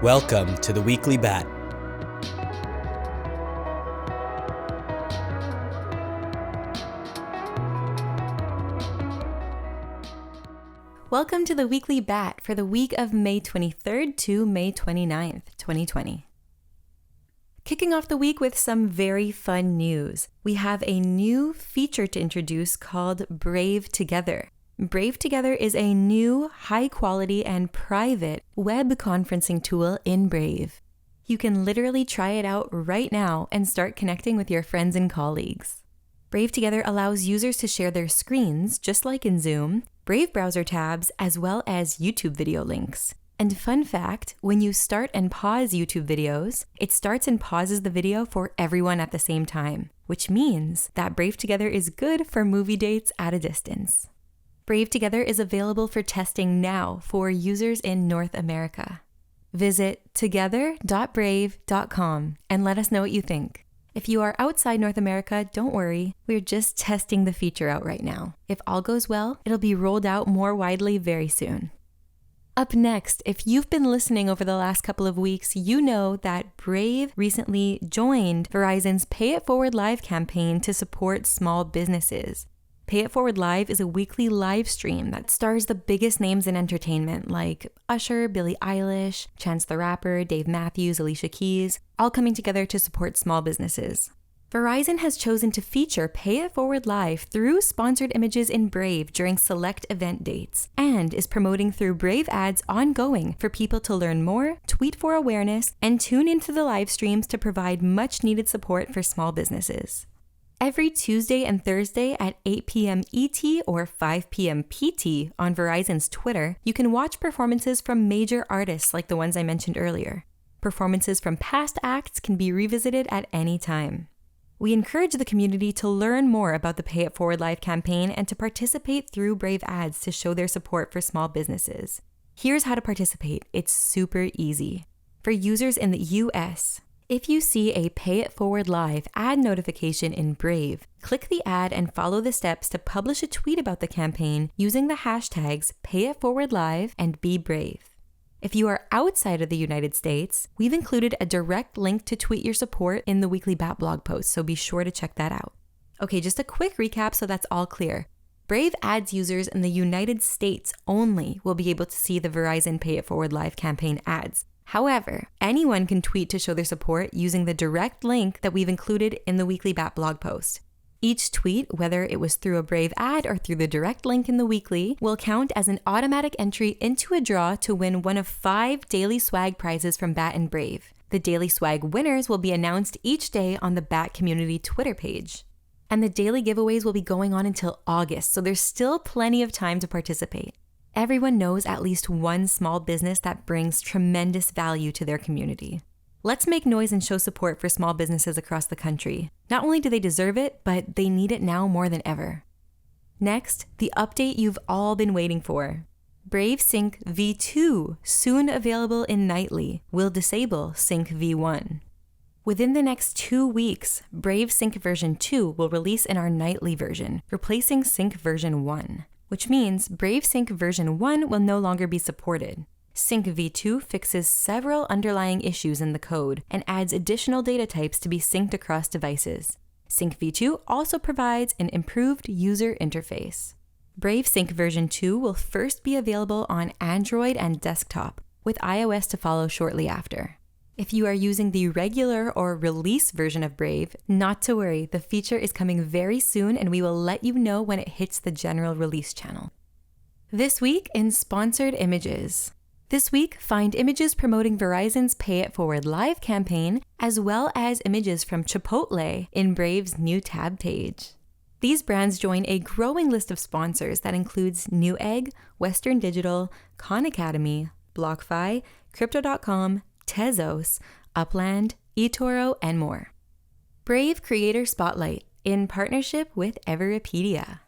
Welcome to the Weekly Bat. Welcome to the Weekly Bat for the week of May 23rd to May 29th, 2020. Kicking off the week with some very fun news. We have a new feature to introduce called Brave Together. Brave Together is a new, high-quality and private web conferencing tool in Brave. You can literally try it out right now and start connecting with your friends and colleagues. Brave Together allows users to share their screens, just like in Zoom, Brave browser tabs, as well as YouTube video links. And fun fact, when you start and pause YouTube videos, it starts and pauses the video for everyone at the same time, which means that Brave Together is good for movie dates at a distance. Brave Together is available for testing now for users in North America. Visit together.brave.com and let us know what you think. If you are outside North America, don't worry, we're just testing the feature out right now. If all goes well, it'll be rolled out more widely very soon. Up next, if you've been listening over the last couple of weeks, you know that Brave recently joined Verizon's Pay It Forward Live campaign to support small businesses. Pay It Forward Live is a weekly live stream that stars the biggest names in entertainment like Usher, Billie Eilish, Chance the Rapper, Dave Matthews, Alicia Keys, all coming together to support small businesses. Verizon has chosen to feature Pay It Forward Live through sponsored images in Brave during select event dates and is promoting through Brave Ads ongoing for people to learn more, tweet for awareness, and tune into the live streams to provide much needed support for small businesses. Every Tuesday and Thursday at 8 p.m. ET or 5 p.m. PT on Verizon's Twitter, you can watch performances from major artists like the ones I mentioned earlier. Performances from past acts can be revisited at any time. We encourage the community to learn more about the Pay It Forward Live campaign and to participate through Brave Ads to show their support for small businesses. Here's how to participate. It's super easy. For users in the US, if you see a Pay It Forward Live ad notification in Brave, click the ad and follow the steps to publish a tweet about the campaign using the hashtags PayItForwardLive and BeBrave. If you are outside of the United States, we've included a direct link to tweet your support in the Weekly Bat blog post, so be sure to check that out. Okay, just a quick recap so that's all clear. Brave Ads users in the United States only will be able to see the Verizon Pay It Forward Live campaign ads. However, anyone can tweet to show their support using the direct link that we've included in the Weekly Bat blog post. Each tweet, whether it was through a Brave ad or through the direct link in the Weekly, will count as an automatic entry into a draw to win one of 5 daily swag prizes from Bat and Brave. The daily swag winners will be announced each day on the Bat Community Twitter page. And the daily giveaways will be going on until August, so there's still plenty of time to participate. Everyone knows at least one small business that brings tremendous value to their community. Let's make noise and show support for small businesses across the country. Not only do they deserve it, but they need it now more than ever. Next, the update you've all been waiting for. Brave Sync V2, soon available in Nightly, will disable Sync V1. Within the next 2 weeks, Brave Sync version 2 will release in our Nightly version, replacing Sync version 1. Which means Brave Sync version 1 will no longer be supported. Sync v2 fixes several underlying issues in the code and adds additional data types to be synced across devices. Sync v2 also provides an improved user interface. Brave Sync version 2 will first be available on Android and desktop, with iOS to follow shortly after. If you are using the regular or release version of Brave, not to worry, the feature is coming very soon and we will let you know when it hits the general release channel. This week in Sponsored Images. This week, find images promoting Verizon's Pay It Forward Live campaign, as well as images from Chipotle in Brave's new tab page. These brands join a growing list of sponsors that includes Newegg, Western Digital, Khan Academy, BlockFi, Crypto.com, Tezos, Upland, eToro, and more. Brave Creator Spotlight in partnership with Everipedia.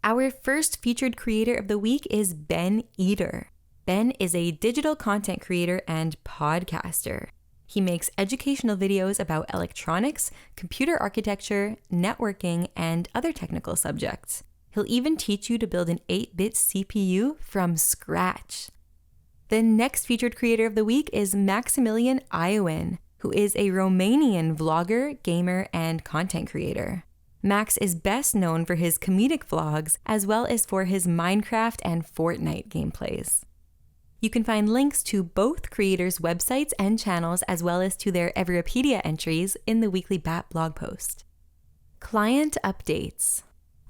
Our first featured creator of the week is Ben Eater. Ben is a digital content creator and podcaster. He makes educational videos about electronics, computer architecture, networking, and other technical subjects. He'll even teach you to build an 8-bit CPU from scratch. The next featured creator of the week is Maximilian Iowan, who is a Romanian vlogger, gamer, and content creator. Max is best known for his comedic vlogs as well as for his Minecraft and Fortnite gameplays. You can find links to both creators' websites and channels as well as to their Everpedia entries in the weekly BAT blog post. Client updates.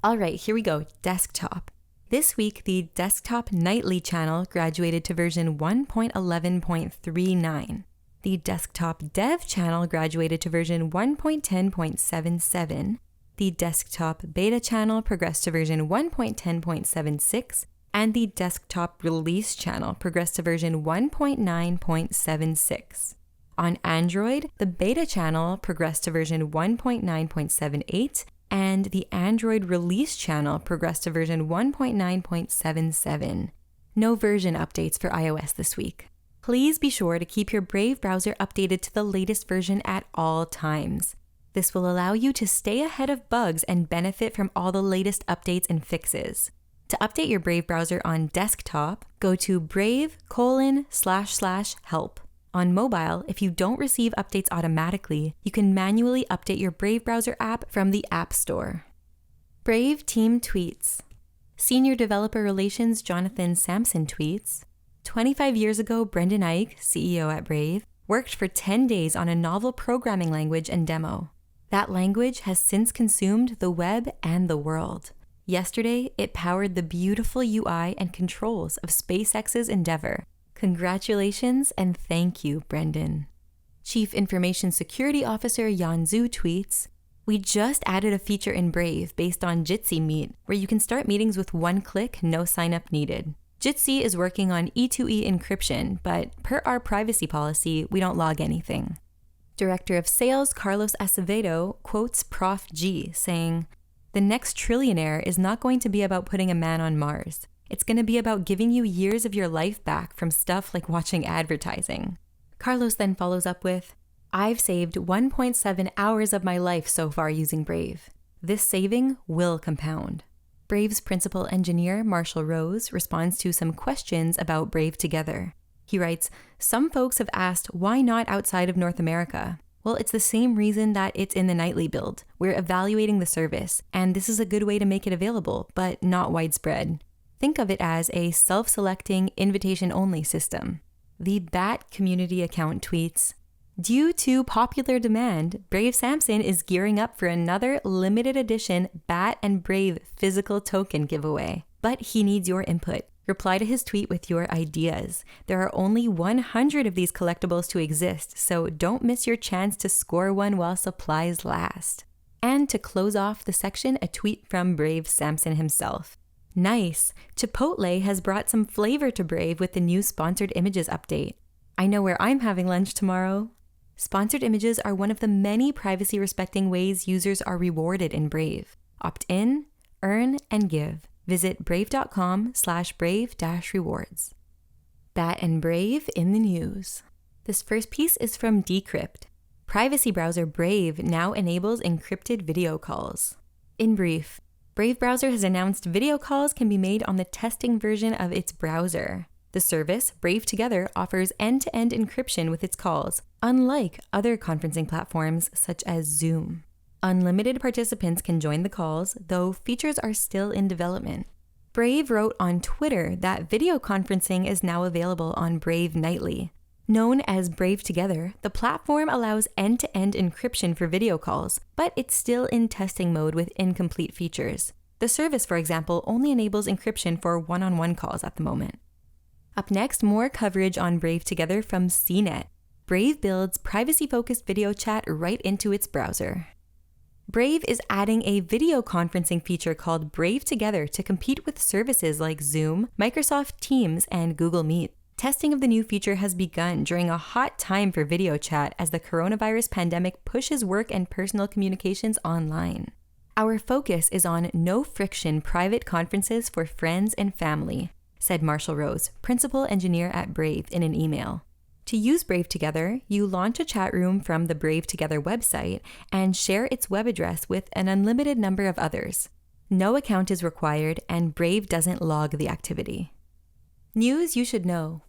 All right, here we go, desktop. This week, the Desktop Nightly channel graduated to version 1.11.39. The Desktop Dev channel graduated to version 1.10.77. The Desktop Beta channel progressed to version 1.10.76. And the Desktop Release channel progressed to version 1.9.76. On Android, the Beta channel progressed to version 1.9.78, and the Android Release channel progressed to version 1.9.77. No version updates for iOS this week. Please be sure to keep your Brave browser updated to the latest version at all times. This will allow you to stay ahead of bugs and benefit from all the latest updates and fixes. To update your Brave browser on desktop, go to brave://help. On mobile, if you don't receive updates automatically, you can manually update your Brave browser app from the App Store. Brave team tweets. Senior Developer Relations Jonathan Sampson tweets, 25 years ago, Brendan Eich, CEO at Brave, worked for 10 days on a novel programming language and demo. That language has since consumed the web and the world. Yesterday, it powered the beautiful UI and controls of SpaceX's Endeavour. Congratulations and thank you, Brendan. Chief Information Security Officer Yan Zhu tweets, we just added a feature in Brave based on Jitsi Meet, where you can start meetings with one click, no sign up needed. Jitsi is working on E2E encryption, but per our privacy policy, we don't log anything. Director of Sales Carlos Acevedo quotes Prof. G, saying, the next trillionaire is not going to be about putting a man on Mars. It's going to be about giving you years of your life back from stuff like watching advertising. Carlos then follows up with, I've saved 1.7 hours of my life so far using Brave. This saving will compound. Brave's principal engineer, Marshall Rose, responds to some questions about Brave Together. He writes, some folks have asked why not outside of North America? Well, it's the same reason that it's in the nightly build. We're evaluating the service, and this is a good way to make it available, but not widespread. Think of it as a self-selecting, invitation-only system. The BAT community account tweets, due to popular demand, Brave Samson is gearing up for another limited edition BAT and Brave physical token giveaway. But he needs your input. Reply to his tweet with your ideas. There are only 100 of these collectibles to exist, so don't miss your chance to score one while supplies last. And to close off the section, a tweet from Brave Samson himself. Nice! Chipotle has brought some flavor to Brave with the new Sponsored Images update. I know where I'm having lunch tomorrow. Sponsored images are one of the many privacy-respecting ways users are rewarded in Brave. Opt in, earn, and give. Visit brave.com/brave-rewards. BAT and Brave in the news. This first piece is from Decrypt. Privacy browser Brave now enables encrypted video calls. In brief, Brave browser has announced video calls can be made on the testing version of its browser. The service, Brave Together, offers end-to-end encryption with its calls, unlike other conferencing platforms such as Zoom. Unlimited participants can join the calls, though features are still in development. Brave wrote on Twitter that video conferencing is now available on Brave Nightly. Known as Brave Together, the platform allows end-to-end encryption for video calls, but it's still in testing mode with incomplete features. The service, for example, only enables encryption for one-on-one calls at the moment. Up next, more coverage on Brave Together from CNET. Brave builds privacy-focused video chat right into its browser. Brave is adding a video conferencing feature called Brave Together to compete with services like Zoom, Microsoft Teams, and Google Meet. Testing of the new feature has begun during a hot time for video chat as the coronavirus pandemic pushes work and personal communications online. Our focus is on no-friction private conferences for friends and family, said Marshall Rose, principal engineer at Brave, in an email. To use Brave Together, you launch a chat room from the Brave Together website and share its web address with an unlimited number of others. No account is required, and Brave doesn't log the activity. News you should know.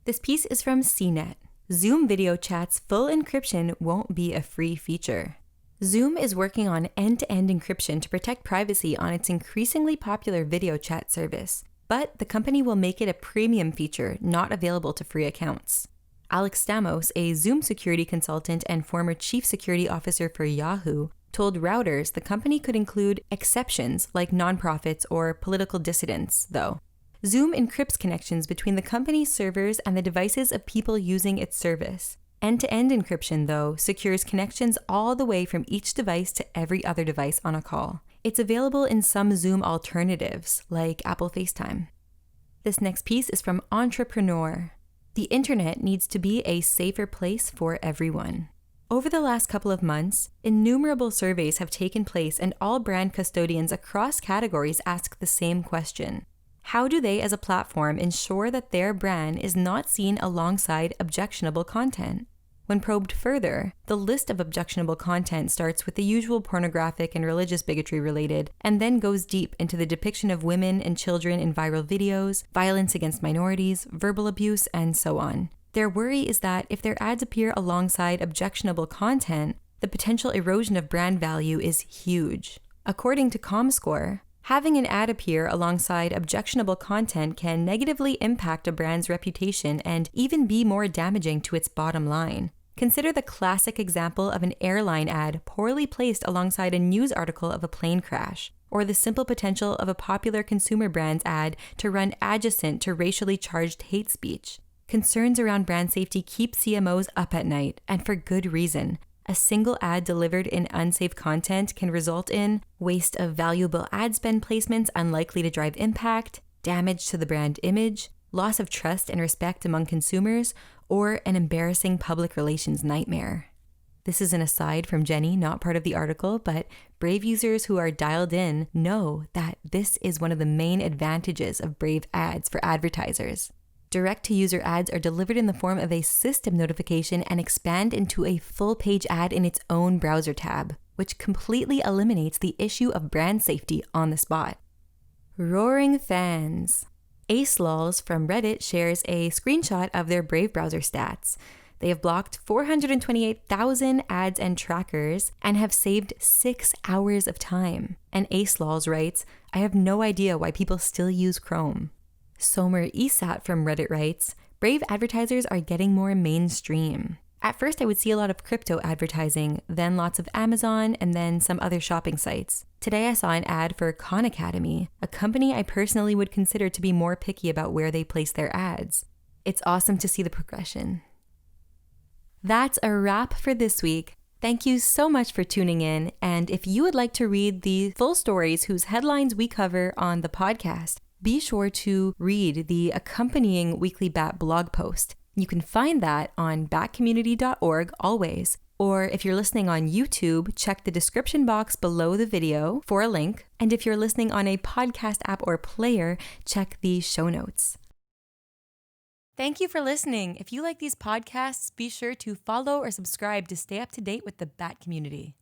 This piece is from CNET. Zoom video chat's full encryption won't be a free feature. Zoom is working on end-to-end encryption to protect privacy on its increasingly popular video chat service, but the company will make it a premium feature not available to free accounts. Alex Stamos, a Zoom security consultant and former chief security officer for Yahoo, told Reuters the company could include exceptions like nonprofits or political dissidents, though. Zoom encrypts connections between the company's servers and the devices of people using its service. End-to-end encryption, though, secures connections all the way from each device to every other device on a call. It's available in some Zoom alternatives, like Apple FaceTime. This next piece is from Entrepreneur. The internet needs to be a safer place for everyone. Over the last couple of months, innumerable surveys have taken place and all brand custodians across categories ask the same question. How do they as a platform ensure that their brand is not seen alongside objectionable content? When probed further, the list of objectionable content starts with the usual pornographic and religious bigotry related, and then goes deep into the depiction of women and children in viral videos, violence against minorities, verbal abuse, and so on. Their worry is that if their ads appear alongside objectionable content, the potential erosion of brand value is huge. According to ComScore, having an ad appear alongside objectionable content can negatively impact a brand's reputation and even be more damaging to its bottom line. Consider the classic example of an airline ad poorly placed alongside a news article of a plane crash, or the simple potential of a popular consumer brand's ad to run adjacent to racially charged hate speech. Concerns around brand safety keep CMOs up at night, and for good reason. A single ad delivered in unsafe content can result in waste of valuable ad spend placements unlikely to drive impact, damage to the brand image, loss of trust and respect among consumers, or an embarrassing public relations nightmare. This is an aside from Jenny, not part of the article, but Brave users who are dialed in know that this is one of the main advantages of Brave ads for advertisers. Direct-to-user ads are delivered in the form of a system notification and expand into a full-page ad in its own browser tab, which completely eliminates the issue of brand safety on the spot. Roaring fans. AceLols from Reddit shares a screenshot of their Brave browser stats. They have blocked 428,000 ads and trackers and have saved 6 hours of time. And AceLols writes, "I have no idea why people still use Chrome." Somer Esat from Reddit writes, Brave advertisers are getting more mainstream. At first, I would see a lot of crypto advertising, then lots of Amazon, and then some other shopping sites. Today, I saw an ad for Khan Academy, a company I personally would consider to be more picky about where they place their ads. It's awesome to see the progression. That's a wrap for this week. Thank you so much for tuning in, and if you would like to read the full stories whose headlines we cover on the podcast, be sure to read the accompanying weekly BAT blog post. You can find that on batcommunity.org always. Or if you're listening on YouTube, check the description box below the video for a link. And if you're listening on a podcast app or player, check the show notes. Thank you for listening. If you like these podcasts, be sure to follow or subscribe to stay up to date with the BAT community.